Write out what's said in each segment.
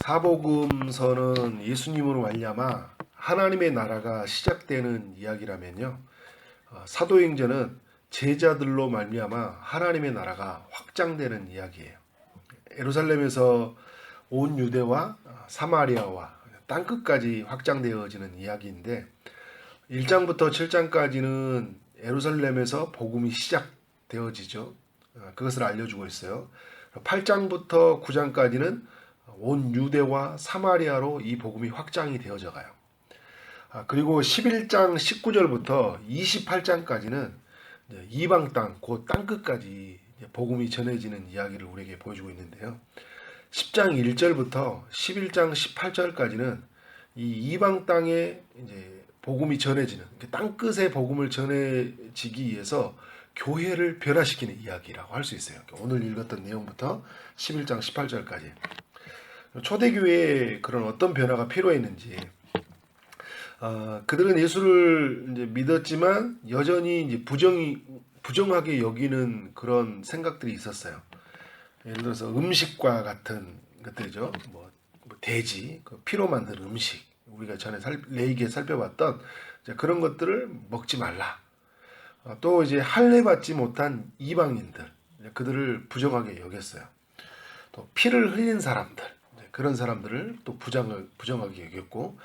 사복음서는 예수님으로 말미암아 하나님의 나라가 시작되는 이야기라면요. 사도행전은 제자들로 말미암아 하나님의 나라가 확장되는 이야기예요. 예루살렘에서 온 유대와 사마리아와 땅끝까지 확장되어지는 이야기인데 1장부터 7장까지는 예루살렘에서 복음이 시작되어지죠. 그것을 알려주고 있어요. 8장부터 9장까지는 온 유대와 사마리아로 이 복음이 확장이 되어져 가요. 그리고 11장 19절부터 28장까지는 이방 땅, 곧 땅끝까지 복음이 전해지는 이야기를 우리에게 보여주고 있는데요. 10장 1절부터 11장 18절까지는 이 이방 땅에 이제 복음이 전해지는, 땅끝에 복음을 전해지기 위해서 교회를 변화시키는 이야기라고 할 수 있어요. 오늘 읽었던 내용부터 11장 18절까지. 초대교회에 그런 어떤 변화가 필요했는지, 그들은 예수를 이제 믿었지만 여전히 이제 부정하게 여기는 그런 생각들이 있었어요. 예를 들어서 음식과 같은 것들이죠. 뭐 돼지, 피로 만든 음식, 우리가 전에 레이기에 살펴봤던 그런 것들을 먹지 말라. 또 이제 할례 받지 못한 이방인들, 그들을 부정하게 여겼어요. 또 피를 흘린 사람들, 그런 사람들을 또 부정하게 여겼고,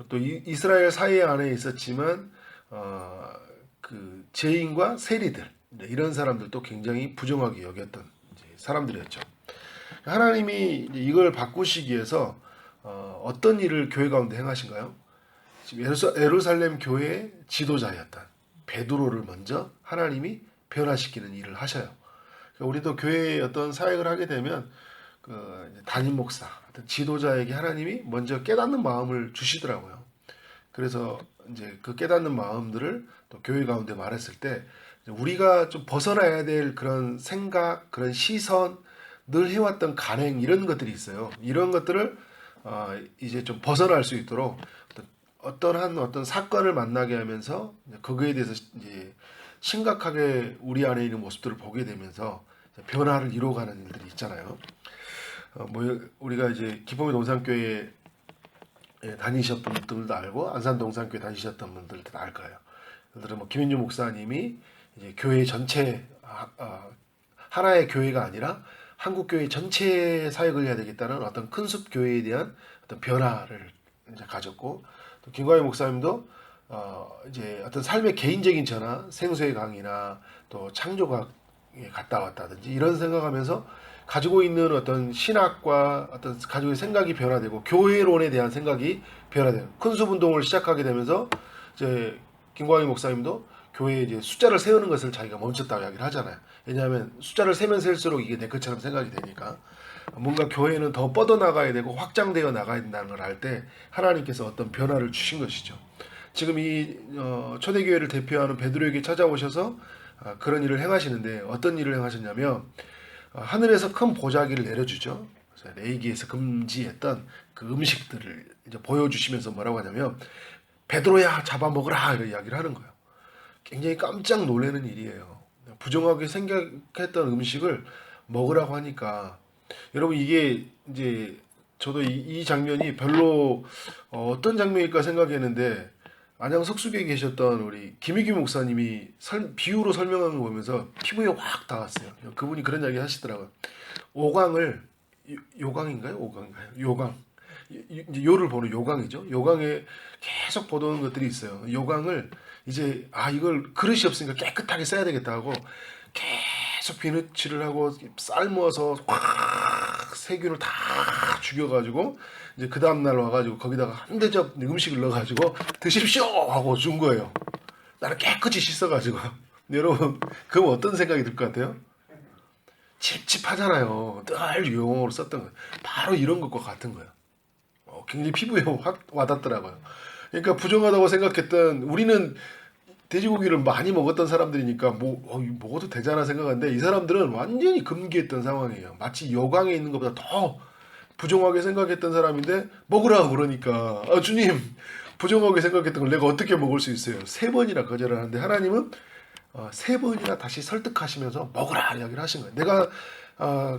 또 이스라엘 사회 안에 있었지만 그 죄인과 세리들, 이런 사람들도 굉장히 부정하게 여겼던 사람들이었죠. 하나님이 이걸 바꾸시기 위해서 어떤 일을 교회 가운데 행하신가요? 지금 예루살렘 교회의 지도자였던 베드로를 먼저 하나님이 변화시키는 일을 하셔요. 그러니까 우리도 교회에 어떤 사역을 하게 되면 그 담임 목사, 어떤 지도자에게 하나님이 먼저 깨닫는 마음을 주시더라고요. 그래서 이제 그 깨닫는 마음들을 또 교회 가운데 말했을 때 우리가 좀 벗어나야 될 그런 생각, 그런 시선, 늘 해왔던 간행 이런 것들이 있어요. 이런 것들을 이제 좀 벗어날 수 있도록 어떤 사건을 만나게 하면서 거기에 대해서 이제 심각하게 우리 안에 있는 모습들을 보게 되면서 변화를 이루어가는 일들이 있잖아요. 우리가 이제 기범의 동산교회 다니셨던 분들도 알고 안산 동산교회 다니셨던 분들도 알 거예요. 예를 들어 김인주 목사님이 이제 교회 전체 하나의 교회가 아니라 한국 교회 전체 사역을 해야 되겠다는 어떤 큰숲 교회에 대한 어떤 변화를 이제 가졌고, 또 김광희 목사님도 이제 어떤 삶의 개인적인 전화, 생수의 강이나 또 창조학에 갔다 왔다든지 이런 생각하면서 가지고 있는 어떤 신학과 어떤 가지고 있는 생각이 변화되고 교회론에 대한 생각이 변화돼요. 큰숲 운동을 시작하게 되면서 이제 김광희 목사님도 교회에 이제 숫자를 세우는 것을 자기가 멈췄다고 이야기를 하잖아요. 왜냐하면 숫자를 세면 셀수록 이게 내 것처럼 생각이 되니까 뭔가 교회는 더 뻗어나가야 되고 확장되어 나가야 된다는 걸 알 때 하나님께서 어떤 변화를 주신 것이죠. 지금 이 초대교회를 대표하는 베드로에게 찾아오셔서 그런 일을 행하시는데 어떤 일을 행하셨냐면 하늘에서 큰 보자기를 내려주죠. 그래서 레이기에서 금지했던 그 음식들을 이제 보여주시면서 뭐라고 하냐면 베드로야 잡아먹으라 이런 이야기를 하는 거예요. 굉장히 깜짝 놀라는 일이에요. 부정하게 생각했던 음식을 먹으라고 하니까 여러분 이게 이제 저도 이 장면이 별로 어떤 장면일까 생각했는데 안양 석수교에 계셨던 우리 김희규 목사님이 비유로 설명하는 거 보면서 피부에 확 닿았어요. 그분이 그런 이야기 하시더라고요. 오강을 요강인가요? 오강인가요? 요강. 이제 요를 보는 요강이죠. 요강에 계속 보던 것들이 있어요. 요강을 이제 이걸 그릇이 없으니까 깨끗하게 써야 되겠다 하고 계속 비누칠을 하고 삶아서 확 세균을 다 죽여가지고 이제 그 다음날 와가지고 거기다가 한 대접 음식을 넣어가지고 드십시오 하고 준 거예요. 나는 깨끗이 씻어가지고. 여러분 그럼 어떤 생각이 들 것 같아요? 찝찝하잖아요. 늘 유용어로 썼던 거예요. 바로 이런 것과 같은 거예요. 굉장히 피부에 확 와닿더라고요. 그러니까 부정하다고 생각했던, 우리는 돼지고기를 많이 먹었던 사람들이니까 먹어도 되잖아 생각하는데 이 사람들은 완전히 금기했던 상황이에요. 마치 요강에 있는 것보다 더 부정하게 생각했던 사람인데 먹으라고 그러니까 주님 부정하게 생각했던 걸 내가 어떻게 먹을 수 있어요. 3번이나 거절을 하는데 하나님은 3번이나 다시 설득하시면서 먹으라 이야기를 하신 거예요. 내가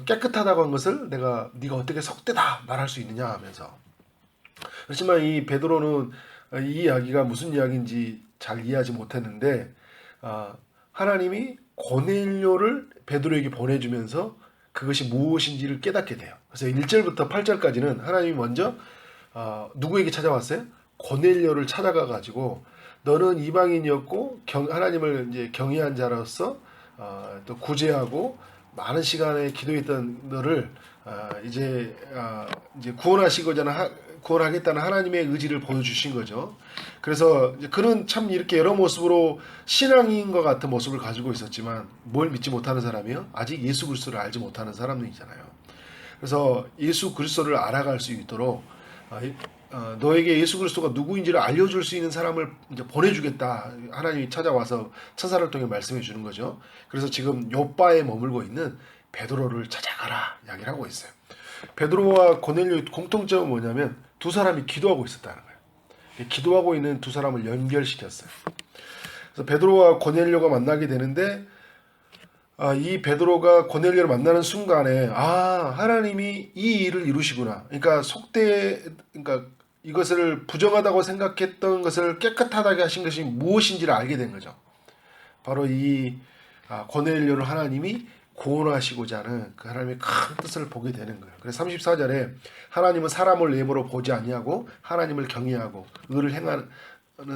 깨끗하다고 한 것을 네가 어떻게 속되다 말할 수 있느냐 하면서. 그렇지만 이 베드로는 이 이야기가 무슨 이야기인지 잘 이해하지 못했는데 하나님이 고넬료를 베드로에게 보내주면서 그것이 무엇인지를 깨닫게 돼요. 그래서 1절부터 8절까지는 하나님이 먼저 누구에게 찾아왔어요? 고넬료를 찾아가 가지고 너는 이방인이었고 하나님을 이제 경외한 자로서 또 구제하고 많은 시간에 기도했던 너를 이제 구원하겠다는 하나님의 의지를 보여주신 거죠. 그래서 이제 그는 참 이렇게 여러 모습으로 신앙인과 같은 모습을 가지고 있었지만 뭘 믿지 못하는 사람이요? 아직 예수 그리스도를 알지 못하는 사람들이잖아요. 그래서 예수 그리스도를 알아갈 수 있도록 너에게 예수 그리스도가 누구인지를 알려줄 수 있는 사람을 이제 보내주겠다. 하나님이 찾아와서 천사를 통해 말씀해 주는 거죠. 그래서 지금 요바에 머물고 있는 베드로를 찾아가라 이야기를 하고 있어요. 베드로와 고넬료의 공통점은 뭐냐면 두 사람이 기도하고 있었다는 거예요. 기도하고 있는 두 사람을 연결시켰어요. 그래서 베드로와 고넬료가 만나게 되는데 이 베드로가 고넬료를 만나는 순간에 하나님이 이 일을 이루시구나. 그러니까 이것을 부정하다고 생각했던 것을 깨끗하다게 하신 것이 무엇인지를 알게 된 거죠. 바로 이 고넬료를 하나님이 구원하시고자 하는 그 하나님의 큰 뜻을 보게 되는 거예요. 그래서 34절에 하나님은 사람을 예보로 보지 아니하고 하나님을 경외하고 의를 행하는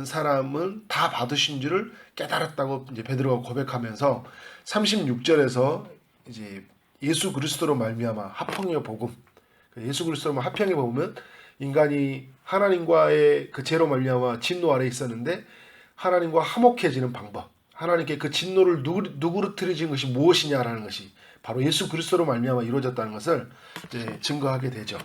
사람은 다 받으신 줄을 깨달았다고 이제 베드로가 고백하면서 36절에서 이제 예수 그리스도로 말미암아 합평의 복음, 예수 그리스도로 합평의 복음은 인간이 하나님과의 그 죄로 말미암아 진노 아래 있었는데 하나님과 화목해지는 방법, 하나님께 그 진노를 누그러뜨리신 것이 무엇이냐라는 것이 바로 예수 그리스도로 말미암아 이루어졌다는 것을 이제 증거하게 되죠.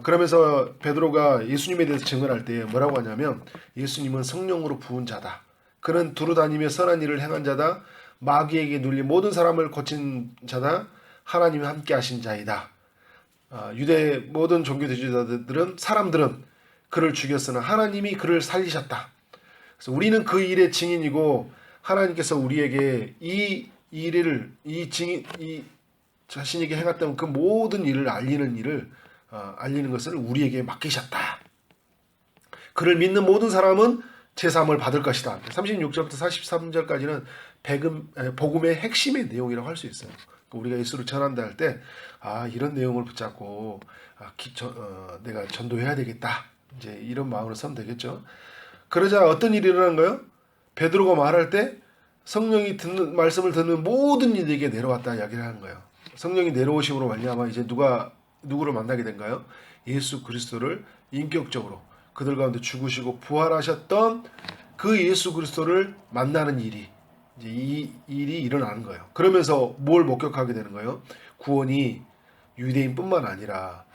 그러면서 베드로가 예수님에 대해서 증언할 때 뭐라고 하냐면 예수님은 성령으로 부은 자다. 그는 두루다니며 선한 일을 행한 자다. 마귀에게 눌린 모든 사람을 고친 자다. 하나님이 함께 하신 자이다. 유대 모든 종교 사람들은 그를 죽였으나 하나님이 그를 살리셨다. 그래서 우리는 그 일의 증인이고 하나님께서 우리에게 이 자신에게 행했던 그 모든 일을 알리는 것을 우리에게 맡기셨다. 그를 믿는 모든 사람은 제사함을 받을 것이다. 36절부터 43절까지는 복음의 핵심의 내용이라고 할 수 있어요. 우리가 예수를 전한다 할 때 이런 내용을 붙잡고 내가 전도해야 되겠다. 이제 이런 마음으로 서면 되겠죠. 그러자 어떤 일이 일어난 거예요? 베드로가 말할 때 성령이 말씀을 듣는 모든 이들에게 내려왔다 이야기를 하는 거예요. 성령이 내려오심으로 말미암아 이제 누구를 만나게 된가요? 예수 그리스도를 인격적으로 그들 가운데 죽으시고 부활하셨던 그 예수 그리스도를 만나는 일이 이제 이 일이 일어나는 거예요. 그러면서 뭘 목격하게 되는 거예요? 구원이 유대인뿐만 아니라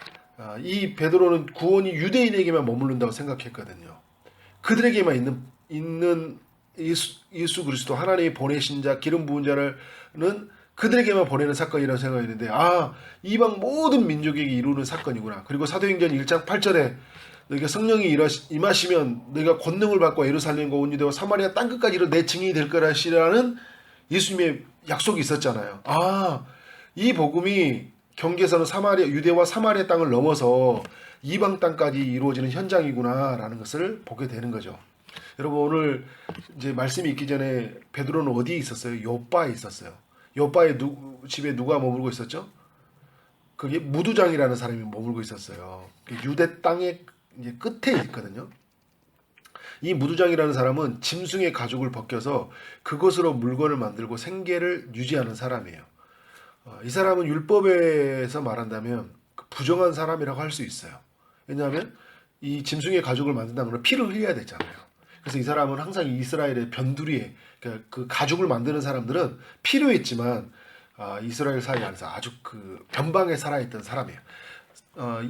이 베드로는 구원이 유대인에게만 머무른다고 생각했거든요. 그들에게만 있는 예수 그리스도 하나님이 보내신 자 기름 부은 자는 그들에게만 보내는 사건이라고 생각했는데 이방 모든 민족에게 이루는 사건이구나. 그리고 사도행전 1장 8절에 너희가 성령이 임하시면 너희가 권능을 받고 예루살렘과 온 유대와 사마리아 땅끝까지 이르러 내 증인이 될 거라시라는 예수님의 약속이 있었잖아요. 이 복음이 경계선은 유대와 사마리아 땅을 넘어서 이방 땅까지 이루어지는 현장이구나라는 것을 보게 되는 거죠. 여러분 오늘 이제 말씀이 있기 전에 베드로는 어디에 있었어요? 요바에 있었어요. 요바의 집에 누가 머물고 있었죠? 그게 무두장이라는 사람이 머물고 있었어요. 유대 땅의 이제 끝에 있거든요. 이 무두장이라는 사람은 짐승의 가죽을 벗겨서 그것으로 물건을 만들고 생계를 유지하는 사람이에요. 이 사람은 율법에서 말한다면 부정한 사람이라고 할 수 있어요. 왜냐하면 이 짐승의 가죽을 만든다는 건 피를 흘려야 되잖아요. 그래서 이 사람은 항상 이스라엘의 변두리에 그 가죽을 만드는 사람들은 필요했지만 이스라엘 사회 안에서 아주 그 변방에 살아있던 사람이에요.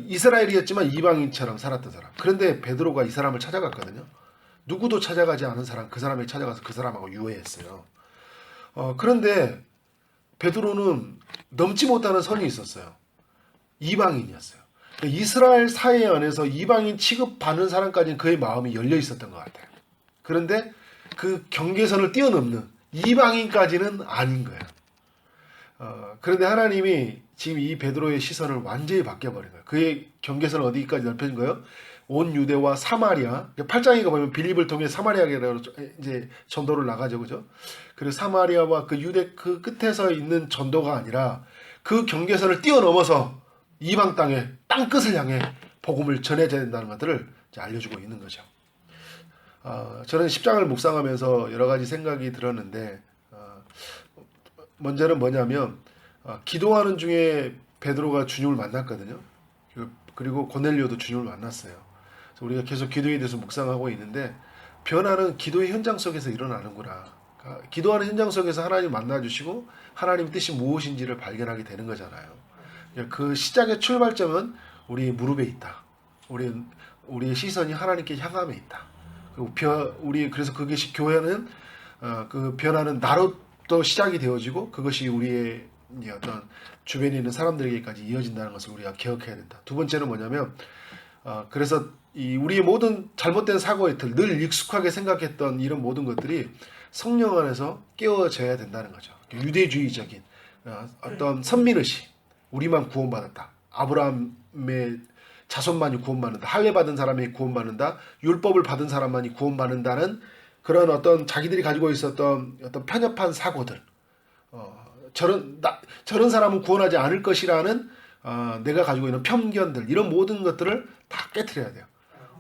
이스라엘이었지만 이방인처럼 살았던 사람. 그런데 베드로가 이 사람을 찾아갔거든요. 누구도 찾아가지 않은 사람, 그 사람이 찾아가서 그 사람하고 유회했어요. 그런데 베드로는 넘지 못하는 선이 있었어요. 이방인이었어요. 이스라엘 사회 안에서 이방인 취급받는 사람까지는 그의 마음이 열려 있었던 것 같아요. 그런데 그 경계선을 뛰어넘는 이방인까지는 아닌 거예요. 그런데 하나님이 지금 이 베드로의 시선을 완전히 바뀌어버린 거예요. 그의 경계선을 어디까지 넓혀진 거예요? 온 유대와 사마리아. 8장에 보면 빌립을 통해 사마리아로 이제 전도를 나가죠, 그죠? 그리고 사마리아와 그 유대 그 끝에서 있는 전도가 아니라 그 경계선을 뛰어넘어서 이방 땅에 땅 끝을 향해 복음을 전해져야 된다는 것들을 이제 알려주고 있는 거죠. 저는 10장을 묵상하면서 여러 가지 생각이 들었는데, 먼저는 뭐냐면 기도하는 중에 베드로가 주님을 만났거든요. 그리고 고넬료도 주님을 만났어요. 그래서 우리가 계속 기도에 대해서 묵상하고 있는데, 변화는 기도의 현장 속에서 일어나는구나. 기도하는 현장 속에서 하나님 만나주시고 하나님 뜻이 무엇인지를 발견하게 되는 거잖아요. 그 시작의 출발점은 우리 무릎에 있다. 우리의 시선이 하나님께 향함에 있다. 그래서 그것이 교회는 그 변화는 나로부터 시작이 되어지고 그것이 우리의 어떤 주변에 있는 사람들에게까지 이어진다는 것을 우리가 기억해야 된다. 두 번째는 뭐냐면 그래서 우리의 모든 잘못된 사고의 틀, 늘 익숙하게 생각했던 이런 모든 것들이 성령 안에서 깨워져야 된다는 거죠. 유대주의적인 어떤 선민의식, 우리만 구원받았다. 아브라함의 자손만이 구원받는다. 할례 받은 사람이 구원받는다. 율법을 받은 사람만이 구원받는다는 그런 어떤 자기들이 가지고 있었던 어떤 편협한 사고들, 저런 사람은 구원하지 않을 것이라는 내가 가지고 있는 편견들, 이런 모든 것들을 다 깨트려야 돼요.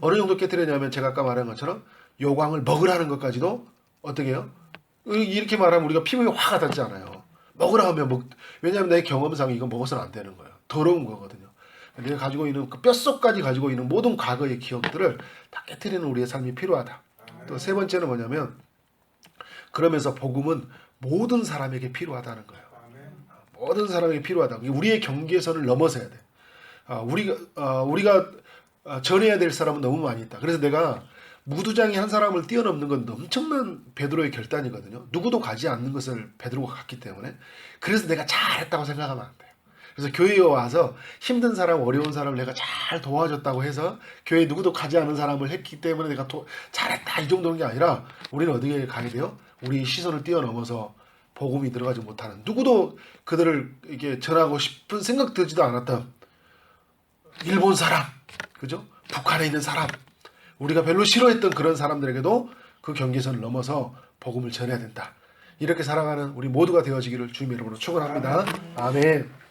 어느 정도 깨트리냐면 제가 아까 말한 것처럼 요광을 먹으라는 것까지도 어떻게 해요? 이렇게 말하면 우리가 피부에 화가 닿지 않아요. 먹으라 하면 왜냐하면 내 경험상 이거 먹어서는 안 되는 거예요. 더러운 거거든요. 내가 가지고 있는 그 뼛속까지 가지고 있는 모든 과거의 기억들을 다 깨트리는 우리의 삶이 필요하다. 또 세 번째는 뭐냐면 그러면서 복음은 모든 사람에게 필요하다는 거예요. 모든 사람에게 필요하다. 우리의 경계선을 넘어서야 돼. 우리가 전해야 될 사람은 너무 많이 있다. 그래서 내가 무두장이 한 사람을 뛰어넘는 건 엄청난 베드로의 결단이거든요. 누구도 가지 않는 것을 베드로가 갔기 때문에. 그래서 내가 잘했다고 생각하면 안 돼요. 그래서 교회에 와서 힘든 사람, 어려운 사람을 내가 잘 도와줬다고 해서 교회에 누구도 가지 않은 사람을 했기 때문에 내가 잘했다 이 정도는 게 아니라 우리는 어디에 가야 돼요? 우리 시선을 뛰어넘어서 복음이 들어가지 못하는, 누구도 그들을 이렇게 전하고 싶은 생각 들지도 않았던 일본 사람, 그죠? 북한에 있는 사람, 우리가 별로 싫어했던 그런 사람들에게도 그 경계선을 넘어서 복음을 전해야 된다. 이렇게 살아가는 우리 모두가 되어지기를 주님의 이름으로 축원합니다. 아멘.